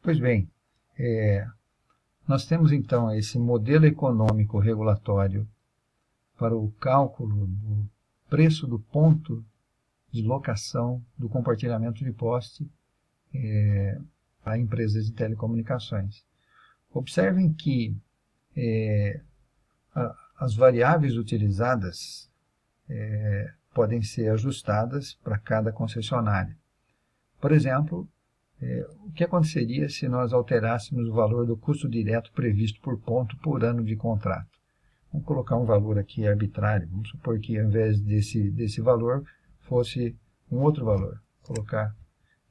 Pois bem, nós temos então esse modelo econômico regulatório para o cálculo do preço do ponto de locação do compartilhamento de poste para empresas de telecomunicações. Observem que as variáveis utilizadas podem ser ajustadas para cada concessionária. Por exemplo, o que aconteceria se nós alterássemos o valor do custo direto previsto por ponto por ano de contrato? Vamos colocar um valor aqui arbitrário. Vamos supor que ao invés desse valor fosse um outro valor. Colocar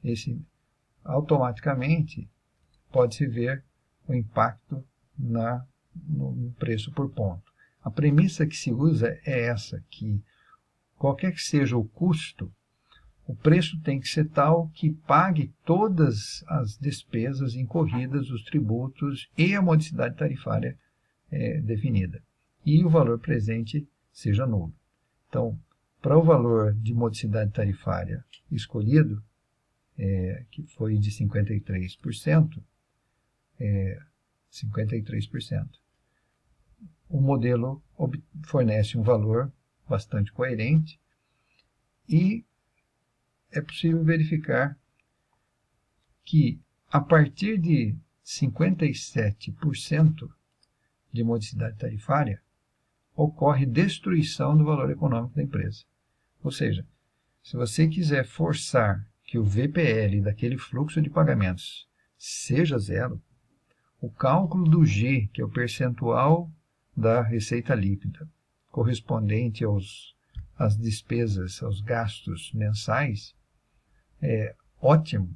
esse. Automaticamente pode-se ver o impacto no preço por ponto. A premissa que se usa é essa, que qualquer que seja o custo, o preço tem que ser tal que pague todas as despesas incorridas, os tributos e a modicidade tarifária definida. E o valor presente seja nulo. Então, para o valor de modicidade tarifária escolhido, que foi de 53%, o modelo fornece um valor bastante coerente e é possível verificar que a partir de 57% de modicidade tarifária ocorre destruição do valor econômico da empresa. Ou seja, se você quiser forçar que o VPL daquele fluxo de pagamentos seja zero, o cálculo do G, que é o percentual da receita líquida, correspondente às despesas, aos gastos mensais, ótimo,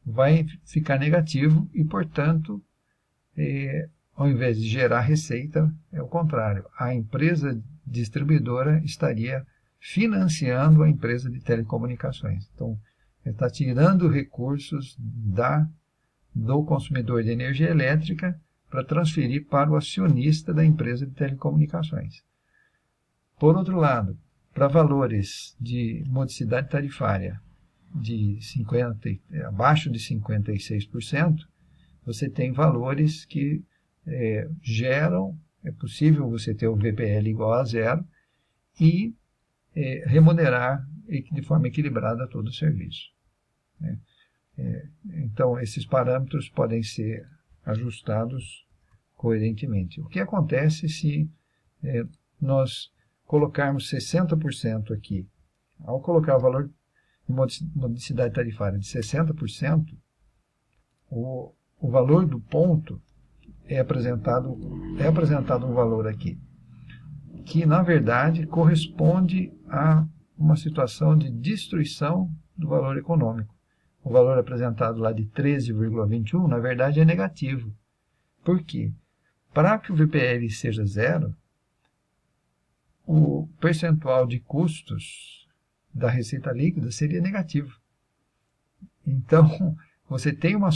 vai ficar negativo e, portanto, ao invés de gerar receita, é o contrário. A empresa distribuidora estaria financiando a empresa de telecomunicações. Então, está tirando recursos do consumidor de energia elétrica para transferir para o acionista da empresa de telecomunicações. Por outro lado, para valores de modicidade tarifária abaixo de 56%, você tem valores que geram, é possível você ter o VPL igual a zero e remunerar de forma equilibrada todo o serviço. Então, esses parâmetros podem ser ajustados coerentemente. O que acontece se nós colocarmos 60% aqui? Ao colocar o valor de modicidade tarifária de 60%, o valor do ponto é apresentado um valor aqui, que na verdade corresponde a uma situação de destruição do valor econômico. O valor apresentado lá de 13,21, na verdade, é negativo. Por quê? Para que o VPL seja zero, o percentual de custos da receita líquida seria negativo. Então, você tem uma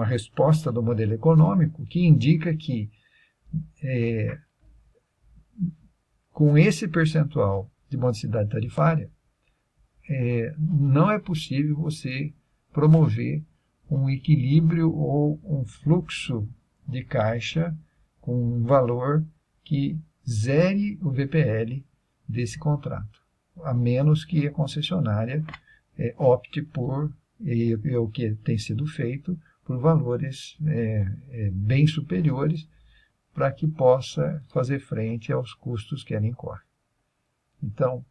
resposta do modelo econômico que indica que, com esse percentual de modicidade tarifária, não é possível você promover um equilíbrio ou um fluxo de caixa com um valor que zere o VPL desse contrato, a menos que a concessionária opte por, o que tem sido feito, por valores bem superiores para que possa fazer frente aos custos que ela incorre. Então,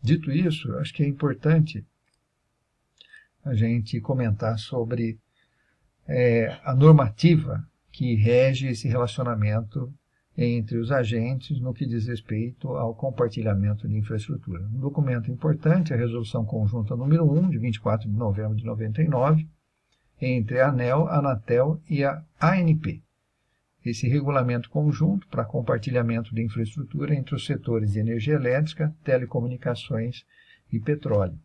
dito isso, acho que é importante a gente comentar sobre a normativa que rege esse relacionamento entre os agentes no que diz respeito ao compartilhamento de infraestrutura. Um documento importante é a Resolução Conjunta número 1, de 24 de novembro de 99, entre a ANEEL, a Anatel e a ANP. Esse regulamento conjunto para compartilhamento de infraestrutura entre os setores de energia elétrica, telecomunicações e petróleo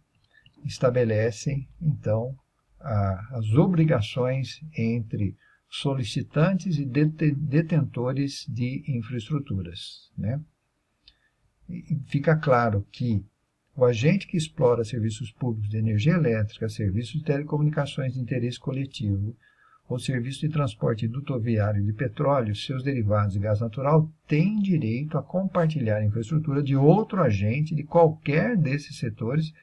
estabelecem, então, as obrigações entre solicitantes e detentores de infraestruturas, né? E fica claro que o agente que explora serviços públicos de energia elétrica, serviços de telecomunicações de interesse coletivo, ou serviço de transporte dutoviário de petróleo, seus derivados e gás natural têm direito a compartilhar a infraestrutura de outro agente de qualquer desses setores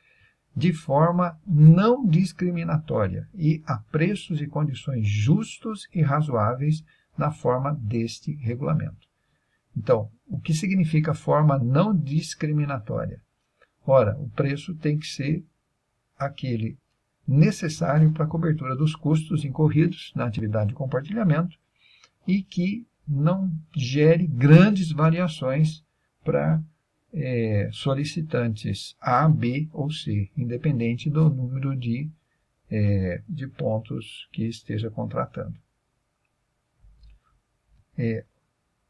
de forma não discriminatória e a preços e condições justos e razoáveis na forma deste regulamento. Então, o que significa forma não discriminatória? Ora, o preço tem que ser aquele necessário para a cobertura dos custos incorridos na atividade de compartilhamento e que não gere grandes variações para solicitantes A, B ou C, independente do número de pontos que esteja contratando.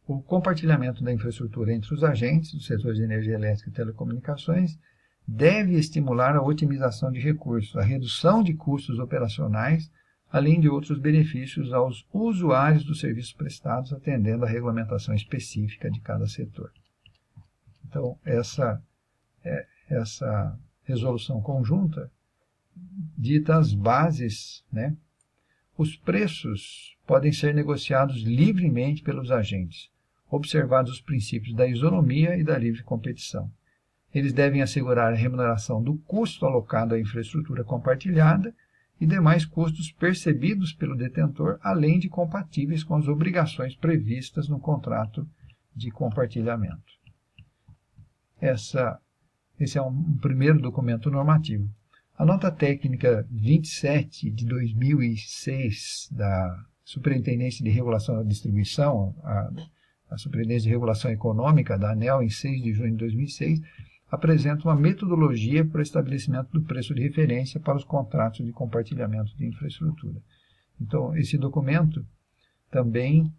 O compartilhamento da infraestrutura entre os agentes dos setores de energia elétrica e telecomunicações deve estimular a otimização de recursos, a redução de custos operacionais, além de outros benefícios aos usuários dos serviços prestados, atendendo à regulamentação específica de cada setor. Então, essa resolução conjunta dita as bases, né? Os preços podem ser negociados livremente pelos agentes, observados os princípios da isonomia e da livre competição. Eles devem assegurar a remuneração do custo alocado à infraestrutura compartilhada e demais custos percebidos pelo detentor, além de compatíveis com as obrigações previstas no contrato de compartilhamento. Esse é um primeiro documento normativo. A nota técnica 27 de 2006 da Superintendência de Regulação da Distribuição, a Superintendência de Regulação Econômica da ANEEL, em 6 de junho de 2006, apresenta uma metodologia para o estabelecimento do preço de referência para os contratos de compartilhamento de infraestrutura. Então, esse documento também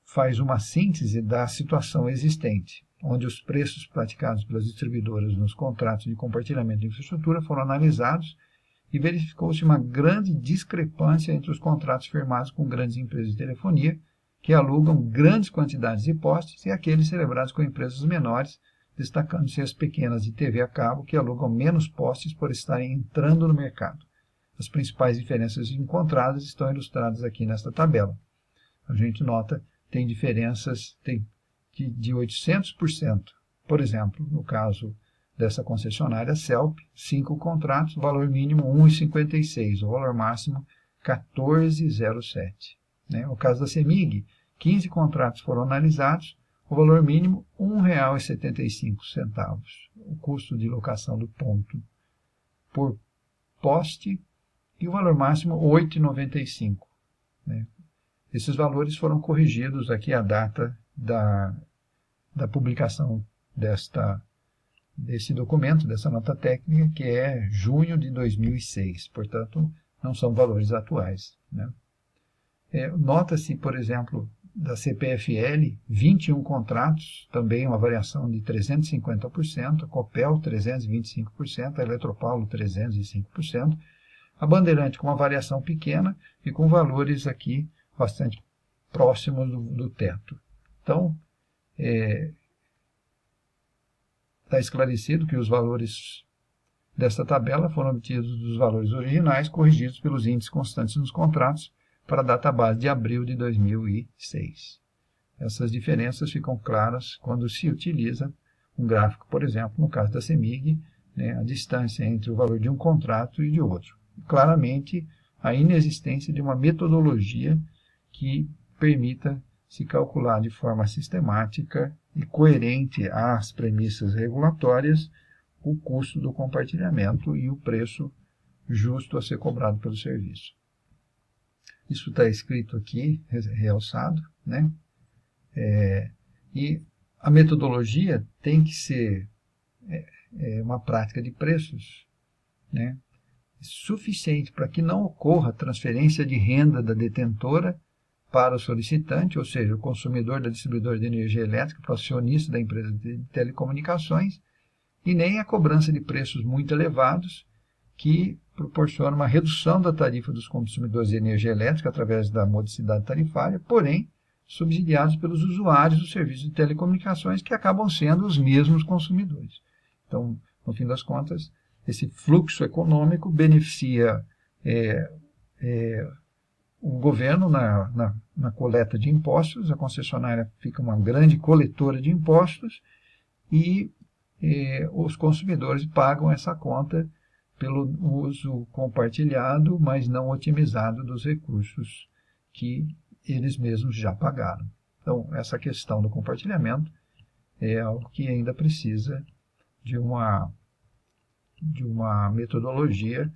faz uma síntese da situação existente, onde os preços praticados pelas distribuidoras nos contratos de compartilhamento de infraestrutura foram analisados e verificou-se uma grande discrepância entre os contratos firmados com grandes empresas de telefonia, que alugam grandes quantidades de postes, e aqueles celebrados com empresas menores, destacando-se as pequenas de TV a cabo, que alugam menos postes por estarem entrando no mercado. As principais diferenças encontradas estão ilustradas aqui nesta tabela. A gente nota tem diferenças de 800%. Por exemplo, no caso dessa concessionária CELP, 5 contratos, valor mínimo 1,56, o valor máximo 14,07. No caso da CEMIG, 15 contratos foram analisados, o valor mínimo R$ 1,75, o custo de locação do ponto por poste, e o valor máximo R$ 8,95. Esses valores foram corrigidos aqui à data da publicação desse documento, dessa nota técnica, que é junho de 2006, portanto, não são valores atuais. Nota-se, por exemplo, da CPFL, 21 contratos, também uma variação de 350%, a Copel 325%, a Eletropaulo 305%, a Bandeirante com uma variação pequena e com valores aqui bastante próximos do teto. Então, está esclarecido que os valores desta tabela foram obtidos dos valores originais, corrigidos pelos índices constantes nos contratos, para a data base de abril de 2006. Essas diferenças ficam claras quando se utiliza um gráfico, por exemplo, no caso da CEMIG, a distância entre o valor de um contrato e de outro. Claramente, a inexistência de uma metodologia que permita se calcular de forma sistemática e coerente às premissas regulatórias o custo do compartilhamento e o preço justo a ser cobrado pelo serviço. Isso está escrito aqui, realçado, e a metodologia tem que ser uma prática de preços, suficiente para que não ocorra transferência de renda da detentora para o solicitante, ou seja, o consumidor da distribuidora de energia elétrica, para o acionista da empresa de telecomunicações, e nem a cobrança de preços muito elevados, que proporciona uma redução da tarifa dos consumidores de energia elétrica através da modicidade tarifária, porém subsidiados pelos usuários do serviço de telecomunicações, que acabam sendo os mesmos consumidores. Então, no fim das contas, esse fluxo econômico beneficia o governo na coleta de impostos, a concessionária fica uma grande coletora de impostos e os consumidores pagam essa conta pelo uso compartilhado, mas não otimizado dos recursos que eles mesmos já pagaram. Então, essa questão do compartilhamento é algo que ainda precisa de uma metodologia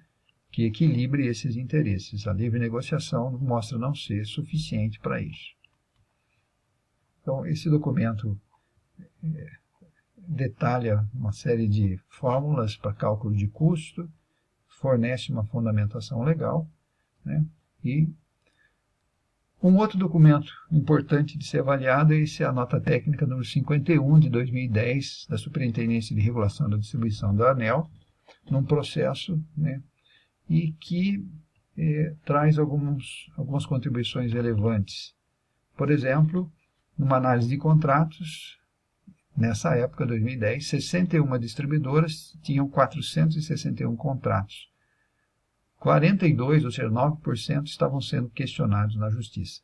que equilibre esses interesses. A livre negociação mostra não ser suficiente para isso. Então, esse documento detalha uma série de fórmulas para cálculo de custo, fornece uma fundamentação legal, né? E um outro documento importante de ser avaliado é a nota técnica número 51 de 2010 da Superintendência de Regulação da Distribuição da ANEEL, num processo, né, e que traz algumas contribuições relevantes. Por exemplo, numa análise de contratos, nessa época, 2010, 61 distribuidoras tinham 461 contratos. 42, ou seja, 9%, estavam sendo questionados na Justiça.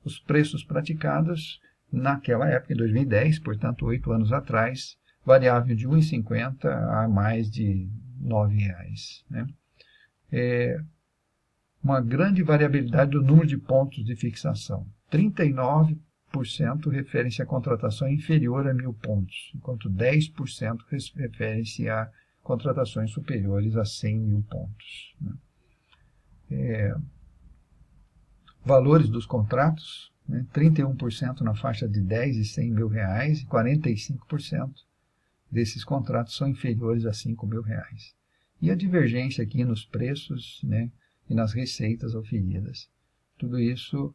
Os preços praticados naquela época, em 2010, portanto, 8 anos atrás, variavam de R$ 1,50 a mais de R$ 9,00. Né? Uma grande variabilidade do número de pontos de fixação. 39% referem-se a contratação inferior a 1.000 pontos, enquanto 10% referem-se a contratações superiores a 100.000 pontos. Né? Valores dos contratos, né? 31% na faixa de 10 e 100 mil reais, e 45% desses contratos são inferiores a 5 mil reais. E a divergência aqui nos preços, né, e nas receitas oferidas. Tudo isso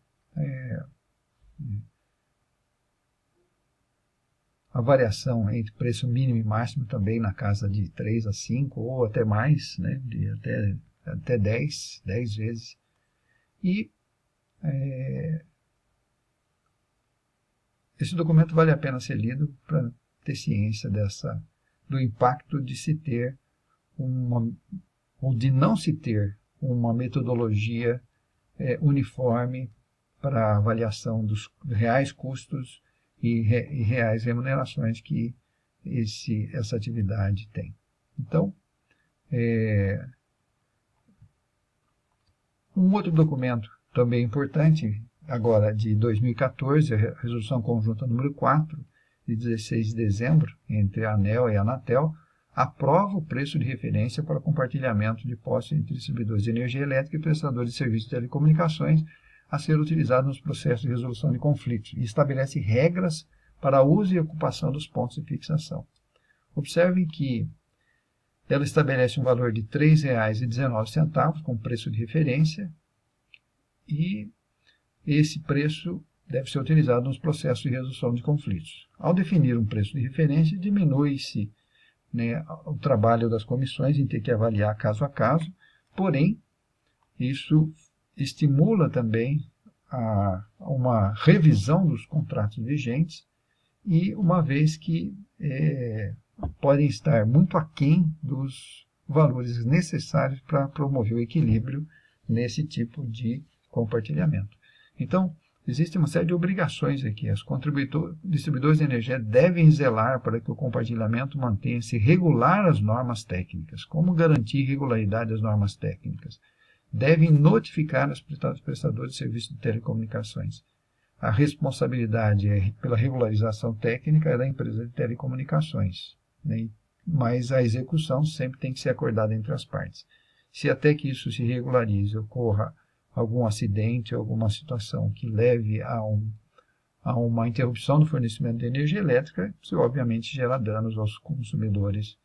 a variação entre preço mínimo e máximo também na casa de 3 a 5 ou até mais, né, de até 10 vezes. E esse documento vale a pena ser lido para ter ciência do impacto de se ter ou de não se ter uma metodologia uniforme para a avaliação dos reais custos e reais remunerações que essa atividade tem. Então, um outro documento também importante, agora de 2014, a Resolução Conjunta número 4, de 16 de dezembro, entre a ANEEL e a Anatel, aprova o preço de referência para compartilhamento de postos entre distribuidores de energia elétrica e prestadores de serviços de telecomunicações a ser utilizado nos processos de resolução de conflitos e estabelece regras para uso e ocupação dos pontos de fixação. Observem que ela estabelece um valor de R$ 3,19 como preço de referência e esse preço deve ser utilizado nos processos de resolução de conflitos. Ao definir um preço de referência, diminui-se, né, o trabalho das comissões em ter que avaliar caso a caso, porém, isso estimula também uma revisão dos contratos vigentes e uma vez que podem estar muito aquém dos valores necessários para promover o equilíbrio nesse tipo de compartilhamento. Então, existe uma série de obrigações aqui. Os distribuidores de energia devem zelar para que o compartilhamento mantenha-se regular às normas técnicas. Como garantir regularidade das normas técnicas? Devem notificar os prestadores de serviços de telecomunicações. A responsabilidade pela regularização técnica é da empresa de telecomunicações, né? Mas a execução sempre tem que ser acordada entre as partes. Se até que isso se regularize, ocorra algum acidente, alguma situação que leve a uma interrupção do fornecimento de energia elétrica, isso obviamente gera danos aos consumidores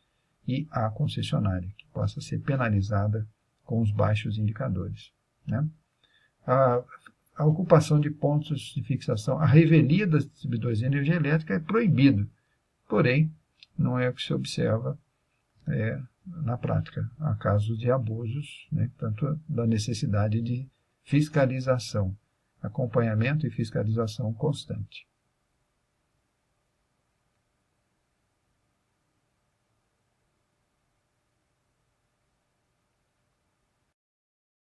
e à concessionária, que possa ser penalizada com os baixos indicadores. Né? A ocupação de pontos de fixação, a revelia das distribuidores de energia elétrica é proibido, porém, não é o que se observa na prática. Há casos de abusos, né, tanto da necessidade de fiscalização, acompanhamento e fiscalização constante.